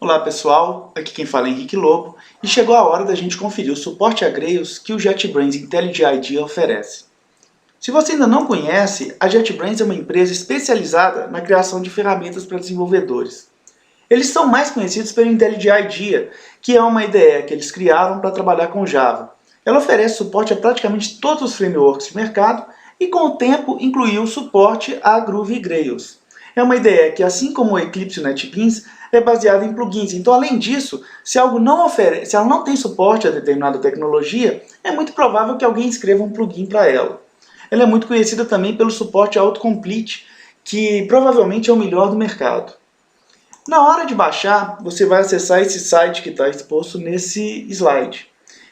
Olá pessoal, aqui quem fala é Henrique Lobo e chegou a hora da gente conferir o suporte a Grails que o JetBrains IntelliJ IDEA oferece. Se você ainda não conhece, a JetBrains é uma empresa especializada na criação de ferramentas para desenvolvedores. Eles são mais conhecidos pelo IntelliJ IDEA, que é uma IDE que eles criaram para trabalhar com Java. Ela oferece suporte a praticamente todos os frameworks de mercado e com o tempo incluiu suporte a Groovy e Grails. É uma IDE que, assim como o Eclipse e o NetBeans, é baseada em plugins. Então, além disso, se ela não tem suporte a determinada tecnologia, é muito provável que alguém escreva um plugin para ela. Ela é muito conhecida também pelo suporte a autocomplete, que provavelmente é o melhor do mercado. Na hora de baixar, você vai acessar esse site que está exposto nesse slide.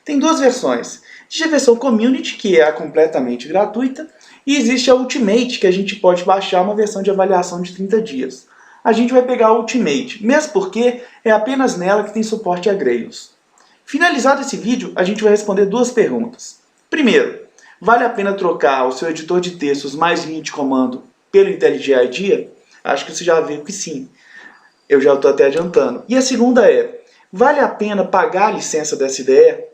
Tem duas versões. Existe a versão Community, que é a completamente gratuita, e existe a Ultimate, que a gente pode baixar uma versão de avaliação de 30 dias. A gente vai pegar a Ultimate, mesmo porque é apenas nela que tem suporte a Grails. Finalizado esse vídeo, a gente vai responder duas perguntas. Primeiro, vale a pena trocar o seu editor de textos mais linha de comando pelo IntelliJ IDEA? Acho que você já viu que sim. Eu já estou até adiantando. E a segunda é, vale a pena pagar a licença dessa IDE?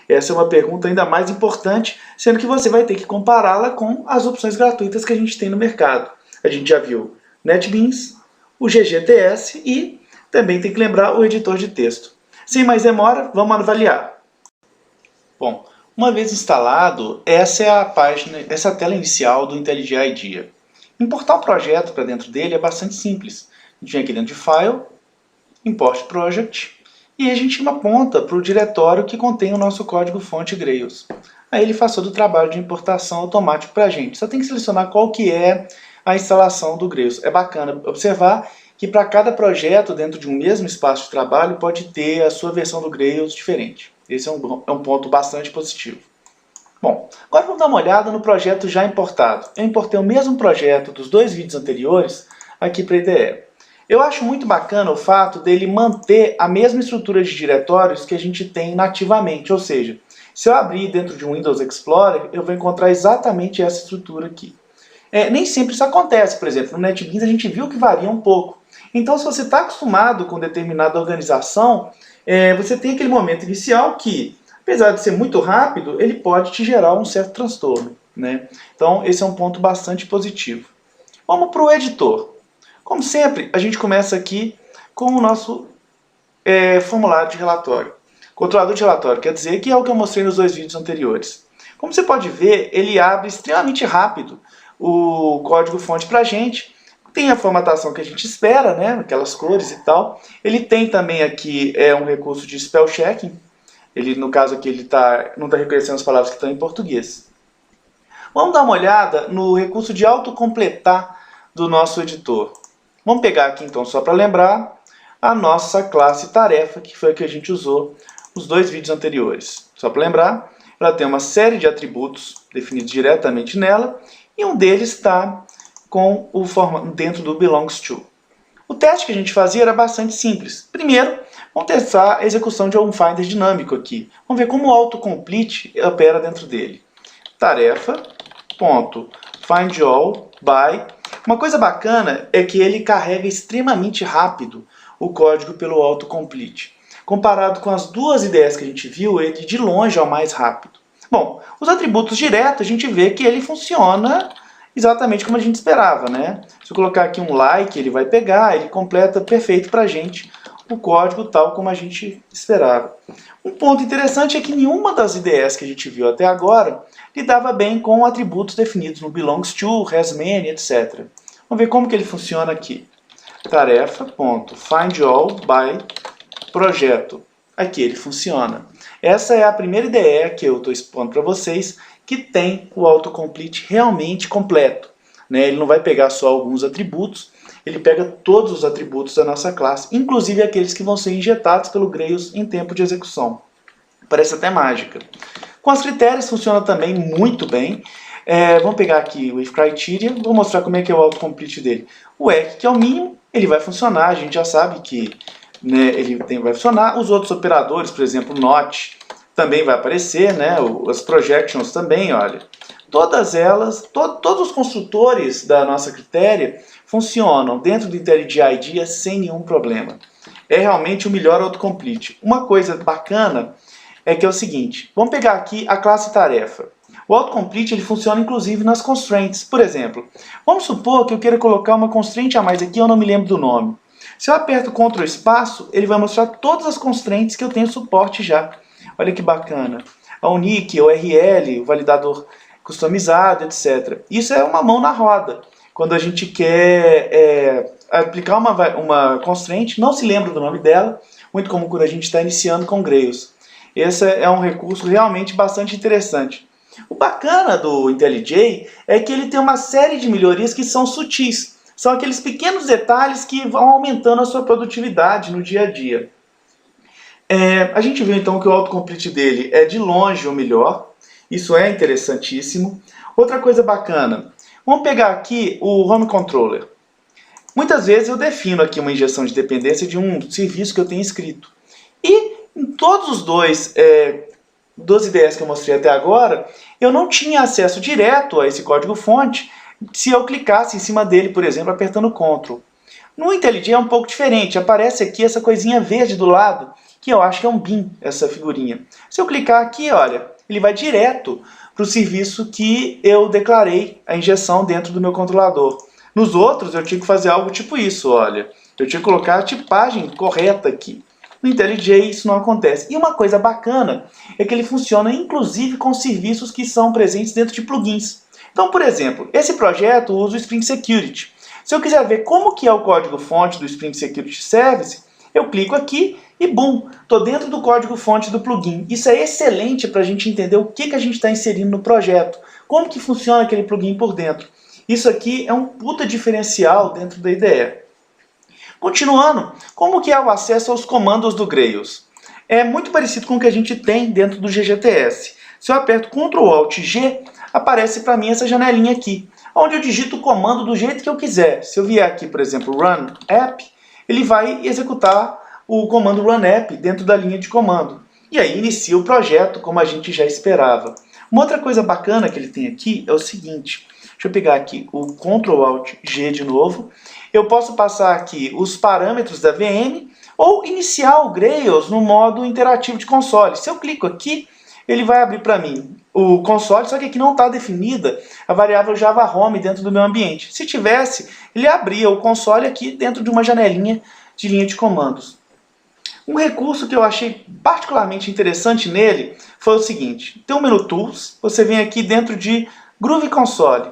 Essa é uma pergunta ainda mais importante, sendo que você vai ter que compará-la com as opções gratuitas que a gente tem no mercado. A gente já viu NetBeans, o GGTS e também tem que lembrar o editor de texto. Sem mais demora, vamos avaliar. Bom, uma vez instalado, essa é a página, essa é a tela inicial do IntelliJ IDEA. Importar o projeto para dentro dele é bastante simples. A gente vem aqui dentro de File, Import Project, e a gente aponta para o diretório que contém o nosso código-fonte Grails. Aí ele faz todo o trabalho de importação automático para a gente. Só tem que selecionar qual que é a instalação do Grails. É bacana observar que para cada projeto dentro de um mesmo espaço de trabalho pode ter a sua versão do Grails diferente. Esse é um ponto bastante positivo. Bom, agora vamos dar uma olhada no projeto já importado. Eu importei o mesmo projeto dos dois vídeos anteriores aqui para a IDE. Eu acho muito bacana o fato dele manter a mesma estrutura de diretórios que a gente tem nativamente, ou seja, se eu abrir dentro de um Windows Explorer, eu vou encontrar exatamente essa estrutura aqui. Nem sempre isso acontece, por exemplo, no NetBeans a gente viu que varia um pouco. Então, se você está acostumado com determinada organização, você tem aquele momento inicial que, apesar de ser muito rápido, ele pode te gerar um certo transtorno, né? Então, esse é um ponto bastante positivo. Vamos para o editor. Como sempre, a gente começa aqui com o nosso formulário de relatório. Controlador de relatório quer dizer que é o que eu mostrei nos dois vídeos anteriores. Como você pode ver, ele abre extremamente rápido o código-fonte para a gente. Tem a formatação que a gente espera, né? Aquelas cores e tal. Ele tem também aqui um recurso de spell checking. Ele, no caso aqui, ele não está reconhecendo as palavras que estão em português. Vamos dar uma olhada no recurso de autocompletar do nosso editor. Vamos pegar aqui então, só para lembrar, a nossa classe tarefa, que foi a que a gente usou nos dois vídeos anteriores. Só para lembrar, ela tem uma série de atributos definidos diretamente nela, e um deles está dentro do belongs to. O teste que a gente fazia era bastante simples. Primeiro, vamos testar a execução de um finder dinâmico aqui. Vamos ver como o autocomplete opera dentro dele. Tarefa.findAll by. Uma coisa bacana é que ele carrega extremamente rápido o código pelo autocomplete. Comparado com as duas ideias que a gente viu, ele de longe é o mais rápido. Bom, os atributos diretos, a gente vê que ele funciona exatamente como a gente esperava, né? Se eu colocar aqui um like, ele vai pegar, ele completa perfeito para a gente o código tal como a gente esperava. Um ponto interessante é que nenhuma das ideias que a gente viu até agora lidava bem com atributos definidos no belongs to, has many, etc. Vamos ver como que ele funciona aqui. Tarefa.findAll by projeto. Aqui ele funciona. Essa é a primeira IDE que eu estou expondo para vocês que tem o autocomplete realmente completo, né? Ele não vai pegar só alguns atributos, ele pega todos os atributos da nossa classe, inclusive aqueles que vão ser injetados pelo Grails em tempo de execução. Parece até mágica. Com as critérias funciona também muito bem. Vamos pegar aqui o if criteria, vou mostrar como é que é o autocomplete dele. O EC, que é o mínimo, ele vai funcionar, a gente já sabe que vai funcionar. Os outros operadores, por exemplo, not, também vai aparecer, né? As projections também, olha. Todas elas, todos os construtores da nossa critéria funcionam dentro do IntelliJ IDEA sem nenhum problema. é realmente o melhor autocomplete. Uma coisa bacana é que é o seguinte, vamos pegar aqui a classe tarefa. O autocomplete ele funciona inclusive nas constraints. Por exemplo, vamos supor que eu queira colocar uma constraint a mais aqui, eu não me lembro do nome. Se eu aperto Ctrl espaço, ele vai mostrar todas as constraints que eu tenho suporte já. Olha que bacana. A unique, o URL, o validador customizado, etc. Isso é uma mão na roda. Quando a gente quer aplicar uma constraint, não se lembra do nome dela, muito comum quando a gente está iniciando com Grails. Esse é um recurso realmente bastante interessante. O bacana do IntelliJ é que ele tem uma série de melhorias que são sutis. São aqueles pequenos detalhes que vão aumentando a sua produtividade no dia a dia. A gente viu então que o autocomplete dele é de longe o melhor. Isso é interessantíssimo. Outra coisa bacana, vamos pegar aqui o Home Controller. Muitas vezes eu defino aqui uma injeção de dependência de um serviço que eu tenho escrito. E em todos os duas ideias que eu mostrei até agora, eu não tinha acesso direto a esse código-fonte se eu clicasse em cima dele, por exemplo, apertando Ctrl. No IntelliJ é um pouco diferente, aparece aqui essa coisinha verde do lado, que eu acho que é um bin, essa figurinha. Se eu clicar aqui, olha, ele vai direto para o serviço que eu declarei a injeção dentro do meu controlador. Nos outros eu tinha que fazer algo tipo isso, olha. Eu tinha que colocar a tipagem correta aqui. No IntelliJ isso não acontece. E uma coisa bacana é que ele funciona inclusive com serviços que são presentes dentro de plugins. Então, por exemplo, esse projeto usa o Spring Security. Se eu quiser ver como que é o código-fonte do Spring Security Service, eu clico aqui e, bum, estou dentro do código-fonte do plugin. Isso é excelente para a gente entender o que a gente está inserindo no projeto, como que funciona aquele plugin por dentro. Isso aqui é um puta diferencial dentro da IDE. Continuando, como que é o acesso aos comandos do Grails? É muito parecido com o que a gente tem dentro do GGTS. Se eu aperto Ctrl Alt G, aparece para mim essa janelinha aqui, onde eu digito o comando do jeito que eu quiser. Se eu vier aqui, por exemplo, Run App, ele vai executar o comando Run App dentro da linha de comando. E aí inicia o projeto, como a gente já esperava. Uma outra coisa bacana que ele tem aqui é o seguinte. Deixa eu pegar aqui o Ctrl Alt G de novo. Eu posso passar aqui os parâmetros da VM ou iniciar o Grails no modo interativo de console. Se eu clico aqui, ele vai abrir para mim o console, só que aqui não está definida a variável Java Home dentro do meu ambiente. Se tivesse, ele abria o console aqui dentro de uma janelinha de linha de comandos. Um recurso que eu achei particularmente interessante nele foi o seguinte. Tem o menu Tools, você vem aqui dentro de Groove Console.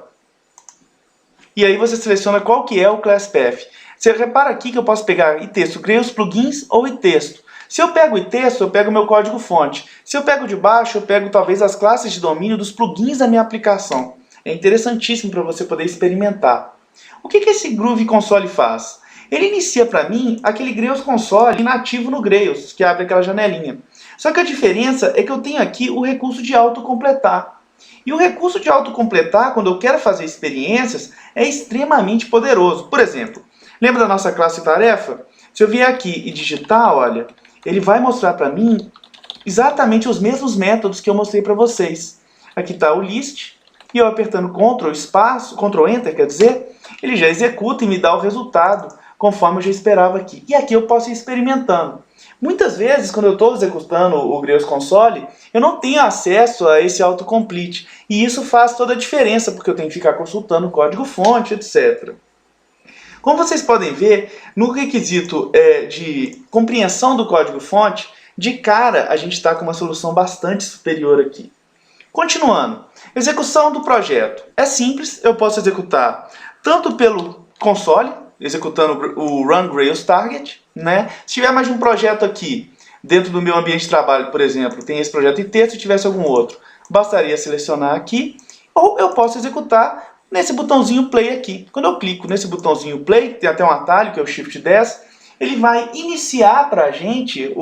E aí você seleciona qual que é o Class Path. Você repara aqui que eu posso pegar iTexto, Grails plugins ou iTexto. Se eu pego o iTexto, eu pego o meu código-fonte. Se eu pego de baixo, eu pego talvez as classes de domínio dos plugins da minha aplicação. É interessantíssimo para você poder experimentar. O que esse Groove Console faz? Ele inicia para mim aquele Grails Console nativo no Grails, que abre aquela janelinha. Só que a diferença é que eu tenho aqui o recurso de autocompletar. E o recurso de autocompletar, quando eu quero fazer experiências, é extremamente poderoso. Por exemplo, lembra da nossa classe tarefa? Se eu vier aqui e digitar, olha, ele vai mostrar para mim exatamente os mesmos métodos que eu mostrei para vocês. Aqui está o list, e eu apertando Ctrl espaço, Ctrl Enter, quer dizer, ele já executa e me dá o resultado, conforme eu já esperava aqui. E aqui eu posso ir experimentando. Muitas vezes, quando eu estou executando o Grails Console, eu não tenho acesso a esse autocomplete. E isso faz toda a diferença, porque eu tenho que ficar consultando o código-fonte, etc. Como vocês podem ver, no requisito de compreensão do código-fonte, de cara a gente está com uma solução bastante superior aqui. Continuando, execução do projeto. É simples, eu posso executar tanto pelo console, executando o Run Grails Target, né? Se tiver mais de um projeto aqui, dentro do meu ambiente de trabalho, por exemplo, tem esse projeto em texto, se tivesse algum outro, bastaria selecionar aqui, ou eu posso executar nesse botãozinho Play aqui. Quando eu clico nesse botãozinho Play, tem até um atalho, que é o Shift 10, ele vai iniciar para a gente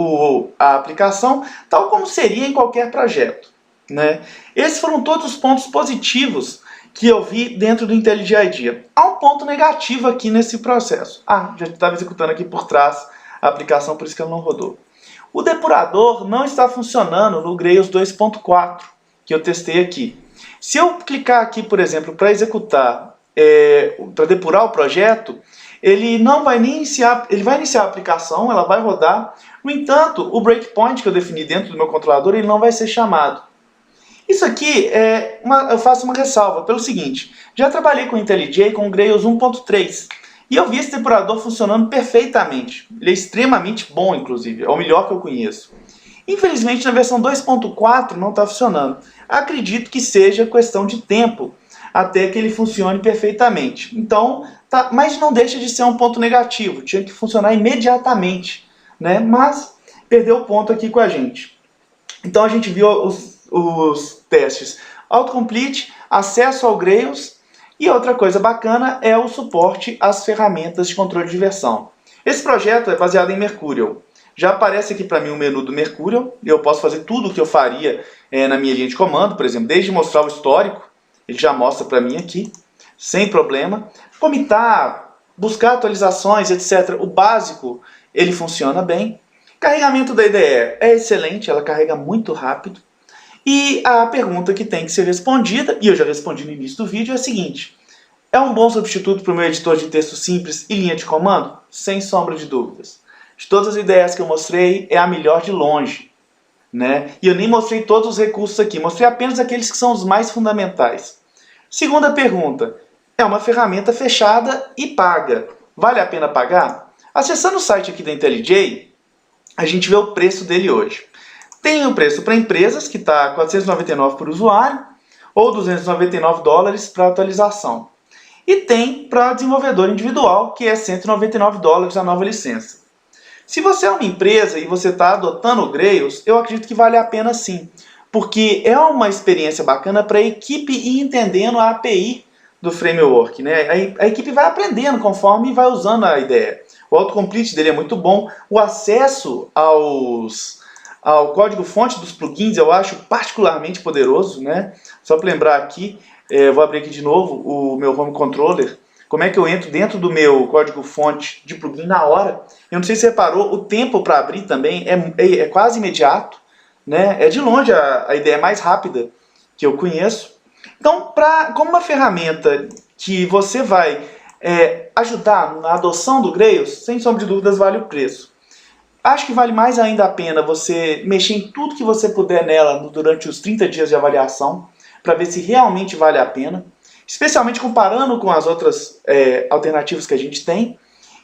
a aplicação, tal como seria em qualquer projeto, né? Esses foram todos os pontos positivos que eu vi dentro do IntelliJ IDEA. Há um ponto negativo aqui nesse processo. Já estava executando aqui por trás a aplicação, por isso que ela não rodou. O depurador não está funcionando no Grails 2.4, que eu testei aqui. Se eu clicar aqui, por exemplo, para executar, para depurar o projeto, ele não vai nem iniciar, ele vai iniciar a aplicação, ela vai rodar. No entanto, o breakpoint que eu defini dentro do meu controlador, ele não vai ser chamado. Isso aqui eu faço uma ressalva pelo seguinte: já trabalhei com IntelliJ com o Grails 1.3 e eu vi esse depurador funcionando perfeitamente. Ele é extremamente bom, inclusive, é o melhor que eu conheço. Infelizmente, na versão 2.4 não está funcionando. Acredito que seja questão de tempo até que ele funcione perfeitamente. Então, mas não deixa de ser um ponto negativo. Tinha que funcionar imediatamente, né? Mas perdeu o ponto aqui com a gente. Então a gente viu os testes autocomplete, acesso ao Grails, e outra coisa bacana é o suporte às ferramentas de controle de versão. Esse projeto é baseado em Mercurial. Já aparece aqui para mim o menu do Mercurial, e eu posso fazer tudo o que eu faria na minha linha de comando, por exemplo, desde mostrar o histórico, ele já mostra para mim aqui, sem problema. Comitar, buscar atualizações, etc. O básico, ele funciona bem. Carregamento da IDE é excelente, ela carrega muito rápido. E a pergunta que tem que ser respondida, e eu já respondi no início do vídeo, é a seguinte: é um bom substituto para o meu editor de texto simples e linha de comando? Sem sombra de dúvidas. De todas as ideias que eu mostrei, é a melhor de longe, né? E eu nem mostrei todos os recursos aqui, mostrei apenas aqueles que são os mais fundamentais. Segunda pergunta: é uma ferramenta fechada e paga. Vale a pena pagar? Acessando o site aqui da IntelliJ, a gente vê o preço dele hoje. Tem o preço para empresas, que está $499 por usuário, ou $299 para atualização. E tem para desenvolvedor individual, que é $199 a nova licença. Se você é uma empresa e você está adotando o Grails, eu acredito que vale a pena sim, porque é uma experiência bacana para a equipe ir entendendo a API do framework, né? A equipe vai aprendendo conforme vai usando a ideia. O autocomplete dele é muito bom, o acesso ao código-fonte dos plugins eu acho particularmente poderoso, né? Só para lembrar aqui, vou abrir aqui de novo o meu Home Controller. Como é que eu entro dentro do meu código-fonte de plugin na hora? Eu não sei se você reparou, o tempo para abrir também é quase imediato, né? É de longe a ideia mais rápida que eu conheço. Então, como uma ferramenta que você vai ajudar na adoção do Grails, sem sombra de dúvidas vale o preço. Acho que vale mais ainda a pena você mexer em tudo que você puder nela durante os 30 dias de avaliação, para ver se realmente vale a pena, especialmente comparando com as outras alternativas que a gente tem.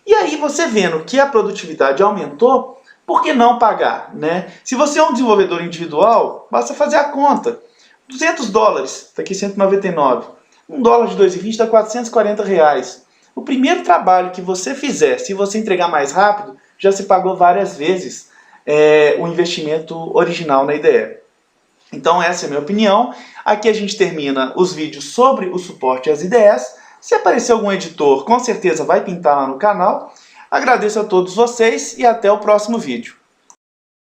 E aí você vendo que a produtividade aumentou, por que não pagar, né? Se você é um desenvolvedor individual, basta fazer a conta. $200, está aqui 199. $1 de 2,20 dá R$440. O primeiro trabalho que você fizer, se você entregar mais rápido, já se pagou várias vezes o investimento original na IDE. Então essa é a minha opinião. Aqui a gente termina os vídeos sobre o suporte às IDEs. Se aparecer algum editor, com certeza vai pintar lá no canal. Agradeço a todos vocês e até o próximo vídeo.